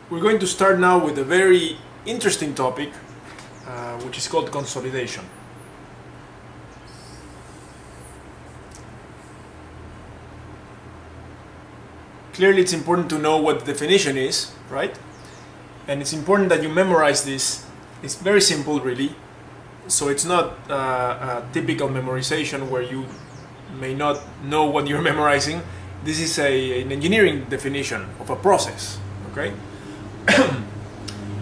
We're going to start now with a very interesting topic, which is called consolidation. Clearly, it's important to know what the definition is, right? And it's important that you memorize this. It's very simple, really. So it's not a typical memorization where you may not know what you're memorizing. This is an engineering definition of a process, okay?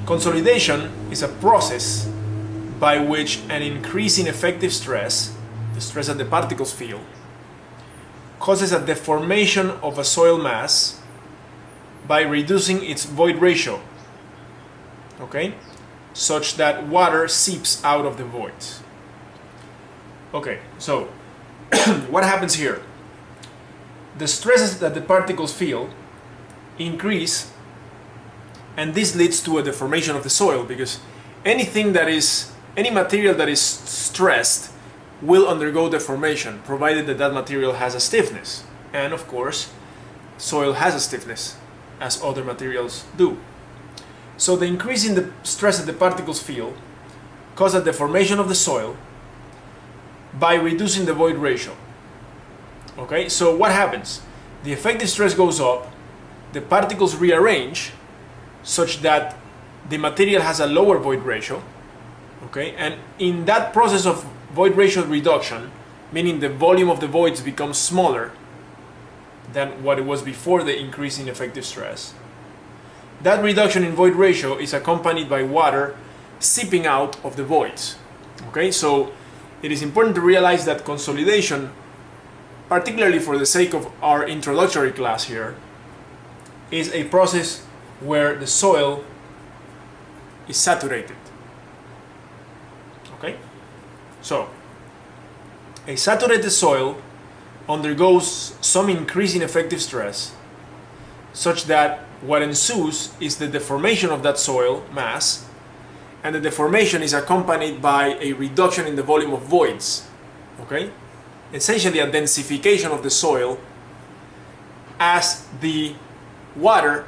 Consolidation is a process by which an increase in effective stress, the stress that the particles feel, causes a deformation of a soil mass by reducing its void ratio, okay, such that water seeps out of the voids. Okay, so what happens here? The stresses that the particles feel increase, and this leads to a deformation of the soil, because any material that is stressed will undergo deformation, provided that that material has a stiffness. And of course, soil has a stiffness, as other materials do. So the increase in the stress that the particles feel causes a deformation of the soil by reducing the void ratio. Okay, so what happens? The effective stress goes up, the particles rearrange such that the material has a lower void ratio. Okay, and in that process of void ratio reduction, meaning the volume of the voids becomes smaller than what it was before the increase in effective stress, that reduction in void ratio is accompanied by water seeping out of the voids. Okay, so it is important to realize that consolidation, particularly for the sake of our introductory class here, is a process where the soil is saturated. Okay? So, a saturated soil undergoes some increase in effective stress, such that what ensues is the deformation of that soil mass, and the deformation is accompanied by a reduction in the volume of voids. Okay? Essentially a densification of the soil as the water,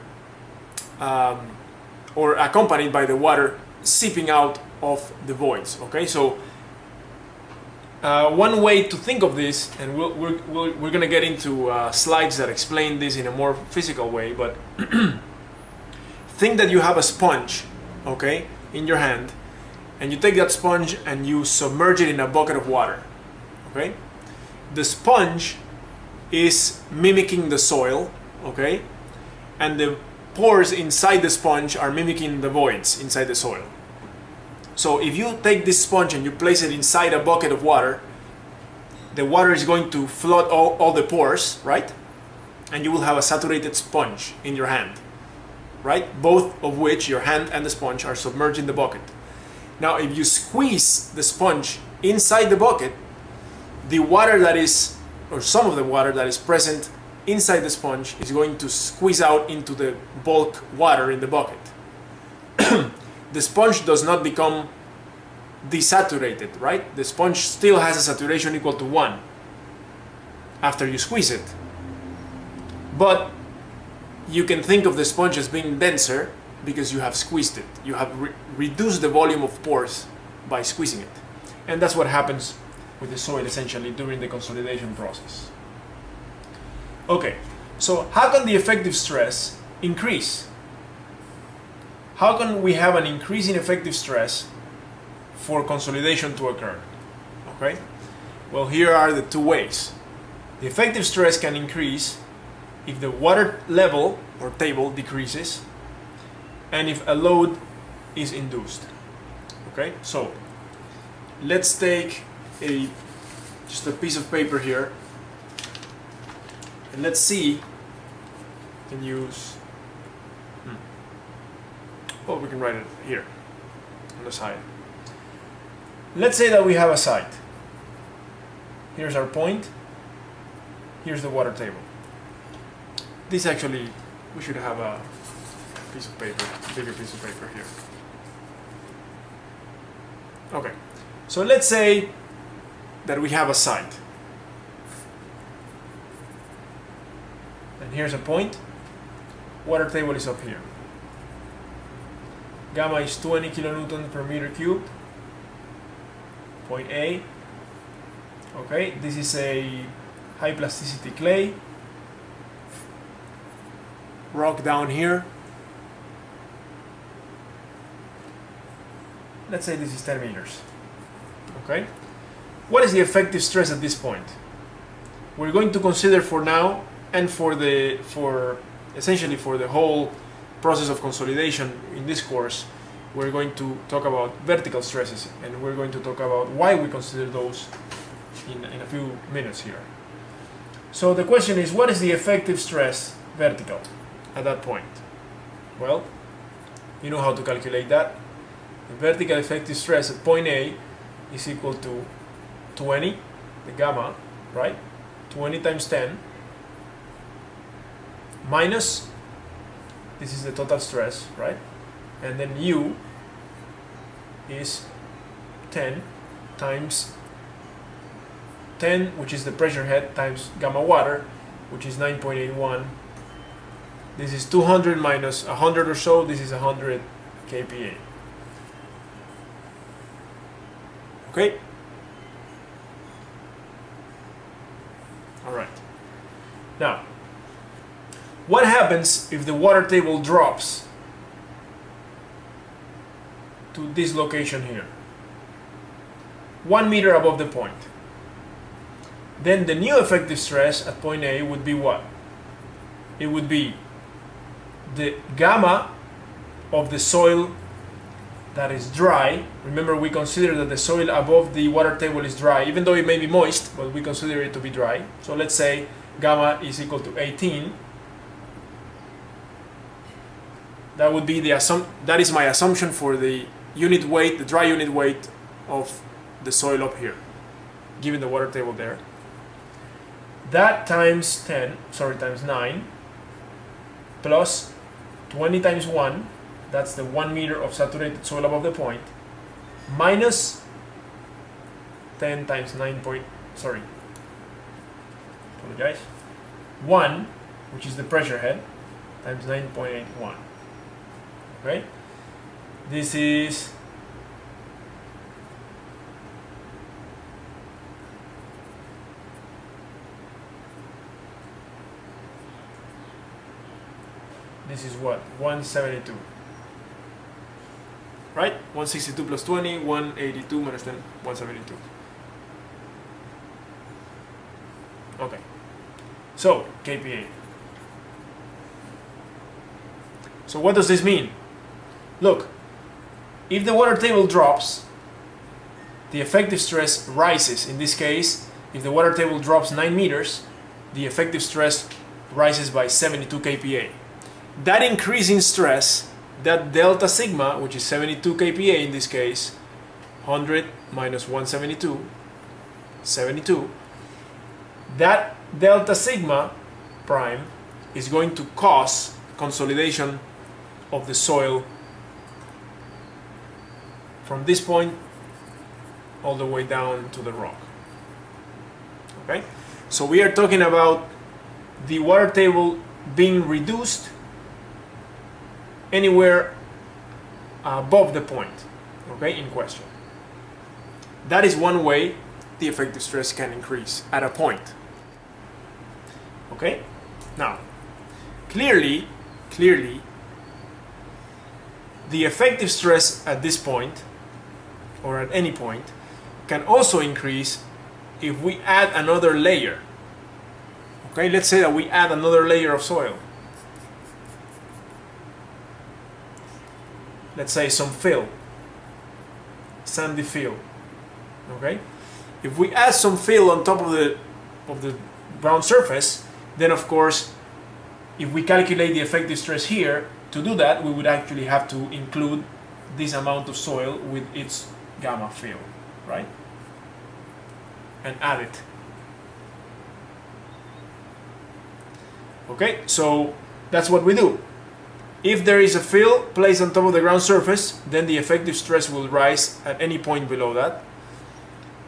or accompanied by the water seeping out of the voids. Okay, so one way to think of this, and we're going to get into slides that explain this in a more physical way, but think that you have a sponge, okay, in your hand, and you take that sponge and you submerge it in a bucket of water. Okay, the sponge is mimicking the soil, okay, and the pores inside the sponge are mimicking the voids inside the soil. So if you take this sponge and you place it inside a bucket of water, the water is going to flood all the pores, right? And you will have a saturated sponge in your hand, right? Both of which, your hand and the sponge, are submerged in the bucket. Now if you squeeze the sponge inside the bucket, the water that is, or some of the water that is present inside the sponge, is going to squeeze out into the bulk water in the bucket. The sponge does not become desaturated, right? The sponge still has a saturation equal to 1 after you squeeze it. But you can think of the sponge as being denser because you have squeezed it. You have reduced the volume of pores by squeezing it. And that's what happens with the soil essentially during the consolidation process. Okay, so how can the effective stress increase? How can we have an increase in effective stress for consolidation to occur? Okay, well, here are the two ways. The effective stress can increase if the water level or table decreases and if a load is induced. Okay, so let's take just a piece of paper here, and let's see, we can use, well, we can write it here on the side. Let's say that we have a site. Here's our point. Here's the water table. This actually, we should have a piece of paper, bigger piece of paper here. Okay, so let's say that we have a site. And here's a point. Water table is up here. Gamma is 20 kilonewton per meter cubed. Point A. Okay, this is a high plasticity clay. Rock down here. Let's say this is 10 meters. Okay. What is the effective stress at this point? We're going to consider for now and essentially for the whole process of consolidation in this course, we're going to talk about vertical stresses, and we're going to talk about why we consider those in a few minutes here. So the question is, what is the effective stress vertical at that point? Well, you know how to calculate that. The vertical effective stress at point A is equal to 20, the gamma, right? 20 times 10 minus, this is the total stress, right? And then U is 10 times 10, which is the pressure head, times gamma water, which is 9.81. This is 200 minus 100 or so. This is 100 kPa. Okay? All right. Now, what happens if the water table drops to this location here? 1 meter above the point. Then the new effective stress at point A would be what? It would be the gamma of the soil that is dry. Remember, we consider that the soil above the water table is dry, even though it may be moist, but we consider it to be dry. So let's say gamma is equal to 18. That would be that is my assumption for the unit weight, the dry unit weight of the soil up here, given the water table there. That times 9 plus 20 times 1, that's the 1 meter of saturated soil above the point, minus 10 times 1, which is the pressure head, times 9.81. Okay? This is what? 172. Right? 162 plus 20, 182 minus 10, 172. Okay. So, kPa. So what does this mean? Look, if the water table drops, the effective stress rises. In this case, if the water table drops 9 meters, the effective stress rises by 72 kPa. That increase in stress, that delta sigma, which is 72 kPa in this case, 100 minus 172, 72, that delta sigma prime is going to cause consolidation of the soil from this point all the way down to the rock. Okay? So we are talking about the water table being reduced anywhere above the point, okay, in question. That is one way the effective stress can increase at a point. Okay? Now, clearly, the effective stress at this point, or at any point, can also increase if we add another layer. Okay, let's say that we add another layer of soil. Let's say some fill, sandy fill. Okay, if we add some fill on top of the ground surface, then of course, if we calculate the effective stress here, to do that we would actually have to include this amount of soil with its gamma fill, right? And add it. Okay, so that's what we do. If there is a fill placed on top of the ground surface, then the effective stress will rise at any point below that.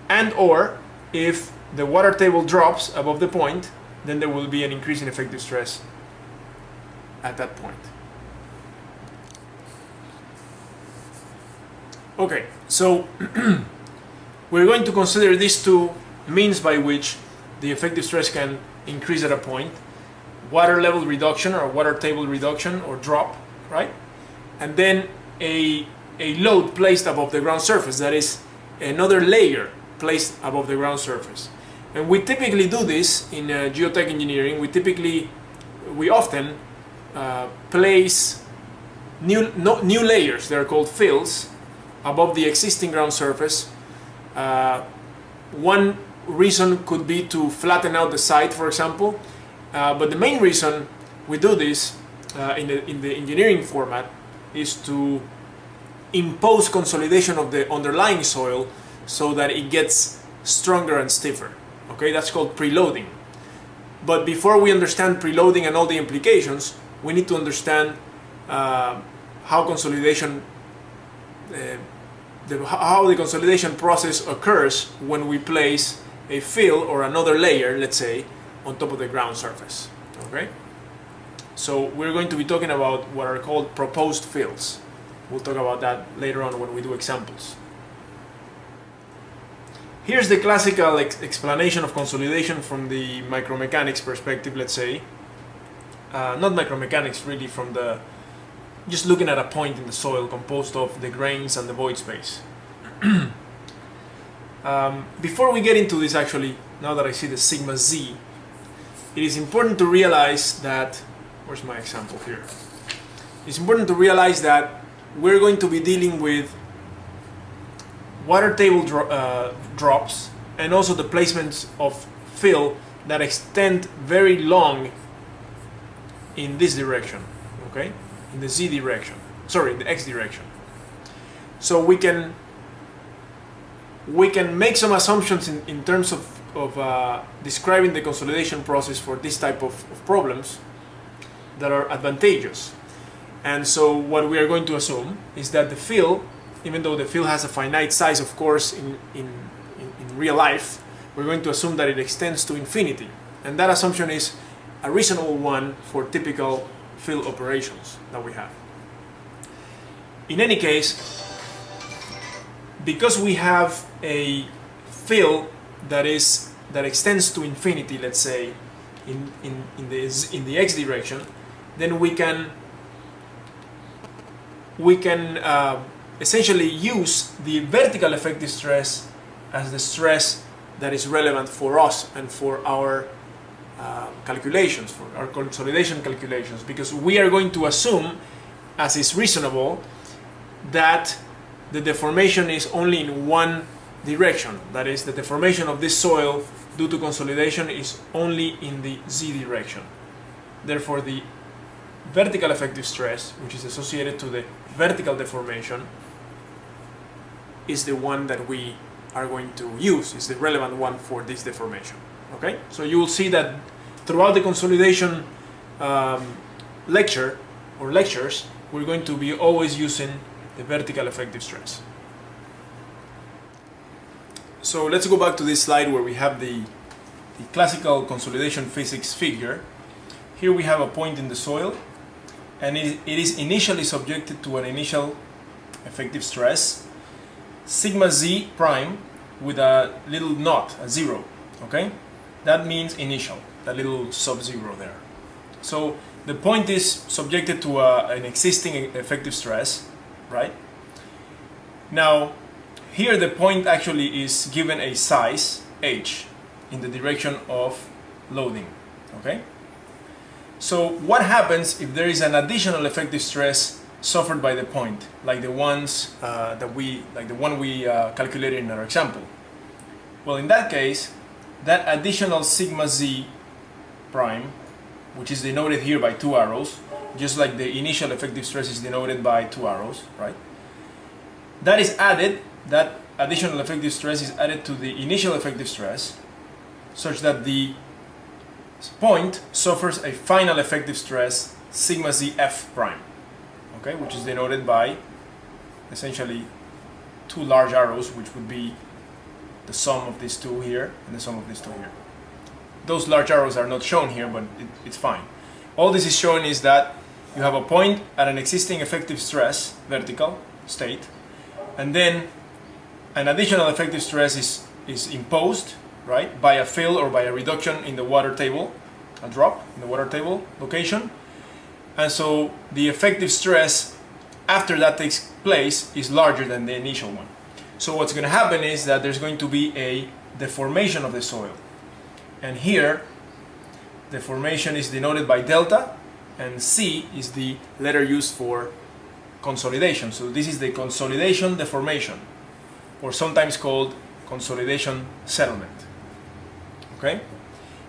And or if the water table drops above the point, then there will be an increase in effective stress at that point. Okay, so we're going to consider these two means by which the effective stress can increase at a point: water level reduction or water table reduction or drop, right? And then a load placed above the ground surface, that is another layer placed above the ground surface. And we typically do this in geotech engineering. We often place new layers, they're called fills, above the existing ground surface. One reason could be to flatten out the site, for example, but the main reason we do this in the engineering format is to impose consolidation of the underlying soil so that it gets stronger and stiffer. Okay, that's called preloading. But before we understand preloading and all the implications, we need to understand how consolidation, how the consolidation process occurs when we place a fill or another layer, let's say, on top of the ground surface. Okay, so we're going to be talking about what are called proposed fills. We'll talk about that later on when we do examples. Here's the classical explanation of consolidation from the micromechanics perspective, let's say. Not micromechanics, really, from the just looking at a point in the soil composed of the grains and the void space. Before we get into this, actually, now that I see the sigma z, it is important to realize that, where's my example here? It's important to realize that we're going to be dealing with water table drops and also the placements of fill that extend very long in this direction, okay? In the z direction, sorry, in the x direction. So we can make some assumptions in terms of describing the consolidation process for this type of problems that are advantageous. And so what we are going to assume is that the fill, even though the fill has a finite size, of course, in real life, we're going to assume that it extends to infinity. And that assumption is a reasonable one for typical fill operations that we have. In any case, because we have a fill that extends to infinity, let's say, in the x direction, then we can essentially use the vertical effective stress as the stress that is relevant for us and for our calculations, for our consolidation calculations, because we are going to assume, as is reasonable, that the deformation is only in one direction. That is, the deformation of this soil due to consolidation is only in the z direction. Therefore, the vertical effective stress, which is associated to the vertical deformation, is the one that we are going to use, is the relevant one for this deformation. Okay, so you will see that throughout the consolidation lecture or lectures, we're going to be always using the vertical effective stress. So let's go back to this slide where we have the classical consolidation physics figure. Here we have a point in the soil, and it is initially subjected to an initial effective stress, sigma z prime, with a little knot, a zero, okay? That means initial, that little sub-zero there. So the point is subjected to an existing effective stress, right? Now, here the point actually is given a size, h, in the direction of loading, okay? So what happens if there is an additional effective stress suffered by the point, like the ones the one we calculated in our example? Well, in that case, that additional sigma z prime, which is denoted here by two arrows, just like the initial effective stress is denoted by two arrows, right? That is added, that additional effective stress is added to the initial effective stress, such that the point suffers a final effective stress, sigma z f prime, okay, which is denoted by essentially two large arrows, which would be the sum of these two here and the sum of these two here. Those large arrows are not shown here, but it's fine. All this is showing is that you have a point at an existing effective stress, vertical state, and then an additional effective stress is imposed, right, by a fill or by a reduction in the water table, a drop in the water table location. And so the effective stress after that takes place is larger than the initial one. So what's going to happen is that there's going to be a deformation of the soil. And here, the formation is denoted by delta, and C is the letter used for consolidation. So this is the consolidation deformation, or sometimes called consolidation settlement. Okay?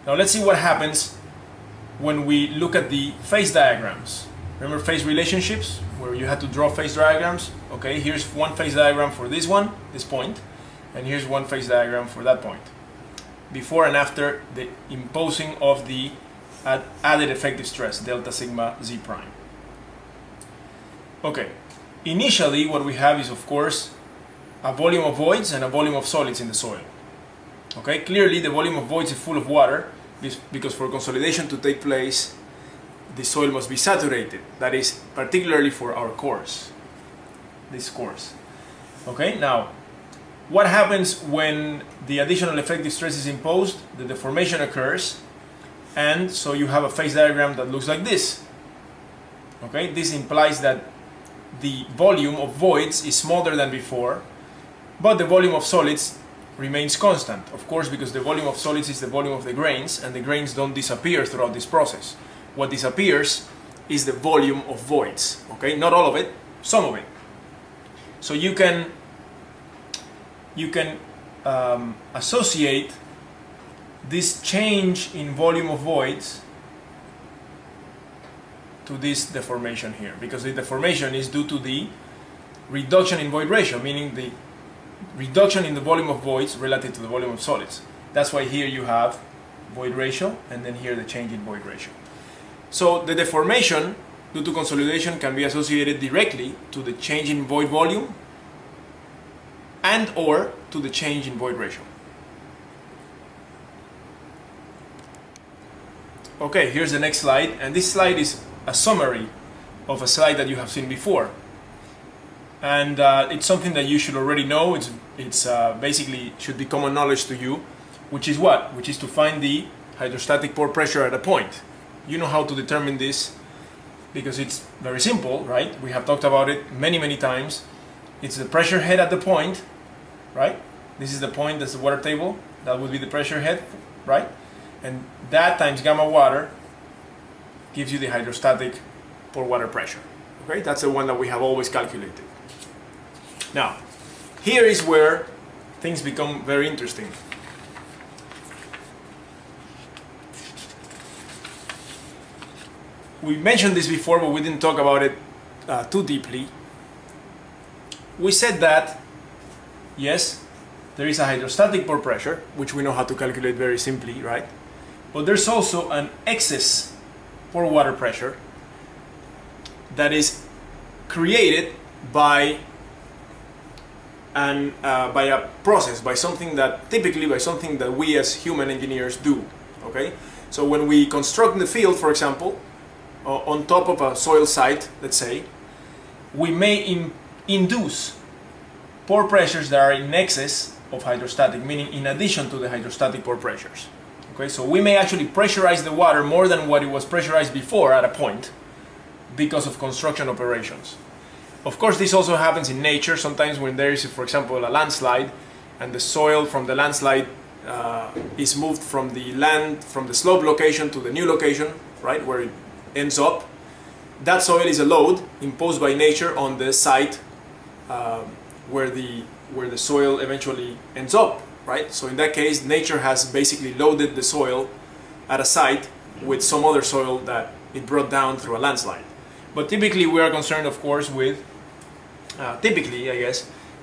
Now let's see what happens when we look at the phase diagrams. Remember phase relationships, where you had to draw phase diagrams? Okay, here's one phase diagram for this one, this point, and here's one phase diagram for that point. Before and after the imposing of the added effective stress, delta sigma z prime. Okay, initially what we have is, of course, a volume of voids and a volume of solids in the soil. Okay, clearly the volume of voids is full of water, because for consolidation to take place, the soil must be saturated. That is particularly for our cores, this course. Okay, now what happens when the additional effective stress is imposed? The deformation occurs, and so you have a phase diagram that looks like this. Okay, this implies that the volume of voids is smaller than before, but the volume of solids remains constant, of course, because the volume of solids is the volume of the grains, and the grains don't disappear throughout this process. What disappears is the volume of voids. Okay, not all of it, some of it. So you can associate this change in volume of voids to this deformation here, because the deformation is due to the reduction in void ratio, meaning the reduction in the volume of voids relative to the volume of solids. That's why here you have void ratio, and then here the change in void ratio. So the deformation due to consolidation can be associated directly to the change in void volume and or to the change in void ratio. Okay, here's the next slide, and this slide is a summary of a slide that you have seen before. And it's something that you should already know. It's basically should be common knowledge to you, which is what? Which is to find the hydrostatic pore pressure at a point. You know how to determine this because it's very simple, right? We have talked about it many times. It's the pressure head at the point, right? This is the point, that's the water table. That would be the pressure head, right? And that times gamma water gives you the hydrostatic pore water pressure. Okay, that's the one that we have always calculated. Now, here is where things become very interesting. We mentioned this before, but we didn't talk about it too deeply. We said that, yes, there is a hydrostatic pore pressure, which we know how to calculate very simply, right? But there's also an excess pore water pressure that is created by a process, by something that we as human engineers do. Okay, so when we construct the field, for example, on top of a soil site, let's say, we may induce pore pressures that are in excess of hydrostatic, meaning in addition to the hydrostatic pore pressures. Okay, so we may actually pressurize the water more than what it was pressurized before at a point because of construction operations. Of course, this also happens in nature. Sometimes when there is, for example, a landslide, and the soil from the landslide is moved from the slope location to the new location, right, where it ends up, that soil is a load imposed by nature on the site where the soil eventually ends up, right? So in that case, nature has basically loaded the soil at a site with some other soil that it brought down through a landslide. But typically we are concerned, of course, with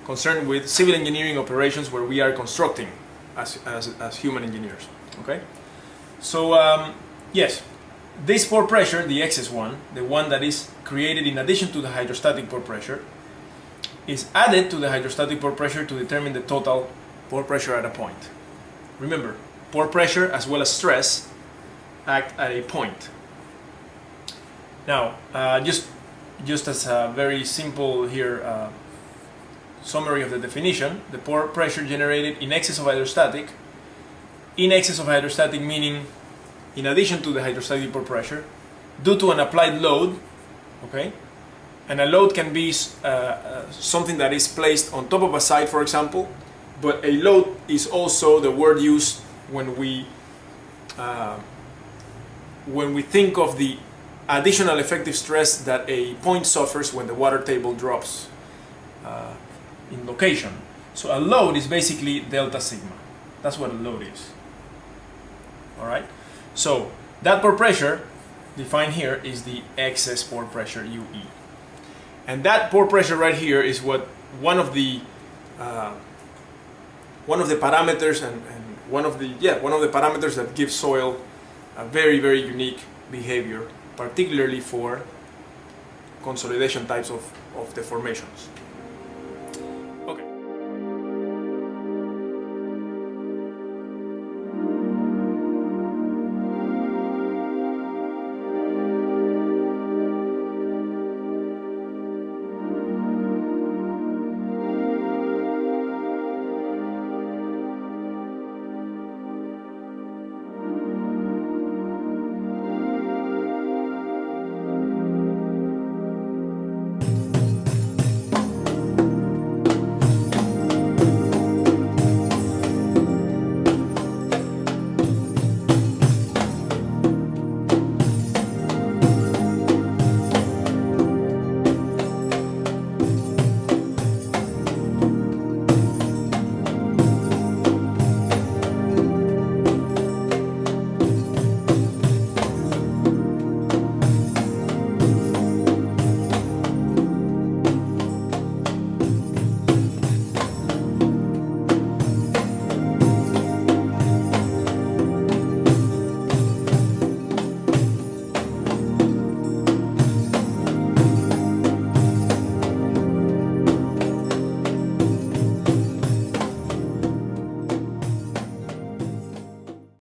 concerned with civil engineering operations where we are constructing as human engineers. Okay, so yes, this pore pressure, the excess one, the one that is created in addition to the hydrostatic pore pressure, is added to the hydrostatic pore pressure to determine the total pore pressure at a point. Remember, pore pressure as well as stress act at a point. Now, just as a very simple here summary of the definition, the pore pressure generated in excess of hydrostatic. In excess of hydrostatic meaning in addition to the hydrostatic pore pressure, due to an applied load, okay? And a load can be something that is placed on top of a site, for example, but a load is also the word used when we think of the additional effective stress that a point suffers when the water table drops in location. So a load is basically delta sigma. That's what a load is. All right. So that pore pressure defined here is the excess pore pressure UE, and that pore pressure right here is what one of the parameters and one of the parameters that gives soil a very, very unique behavior, particularly for consolidation types of deformations.